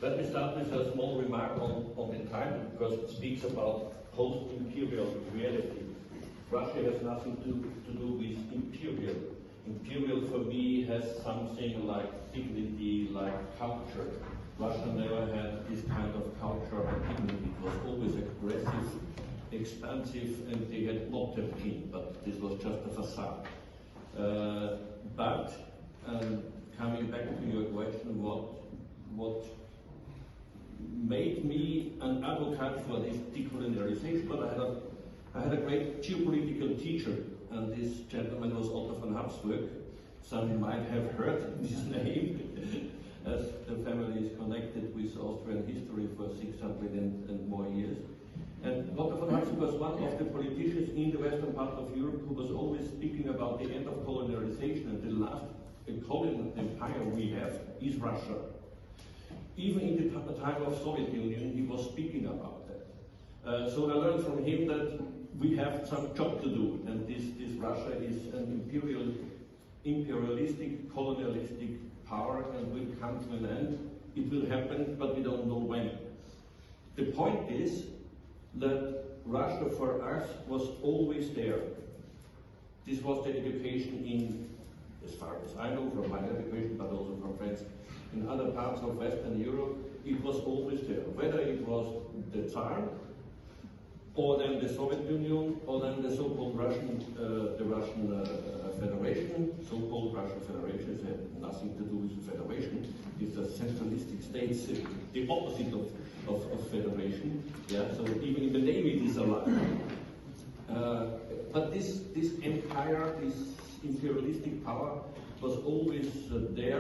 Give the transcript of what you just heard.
Let me start with a small remark on the title, because it speaks about post-imperial reality. Russia has nothing to do with imperial. Imperial for me has something like dignity, like culture. Russia never had this kind of culture and dignity. It was always aggressive, expansive, and they had not a king, but this was just a facade. But coming back to your question, what made me an advocate for this decolonization? But I had a great geopolitical teacher, and this gentleman was Otto von Habsburg. Some might have heard his name, as the family is connected with Austrian history for 600 and more years. And Otto von Habsburg was one of the politicians in the western part of Europe who was always speaking about the end of colonialization, and the last colonial empire we have is Russia. Even in the time of Soviet Union, he was speaking about that. So I learned from him that we have some job to do, and this Russia is an imperialistic, colonialistic power, and will come to an end. It will happen, but we don't know when. The point is that Russia for us was always there. This was the education in, as far as I know from my education, but also from friends in other parts of Western Europe, it was always there. Whether it was the Tsar, or then the Soviet Union, or then the so-called Russian Federation. So-called Russian Federation had nothing to do with the Federation. It's a centralistic state, the opposite of Federation. Yeah, so even in the name it is a lie. But this empire, this imperialistic power, was always there.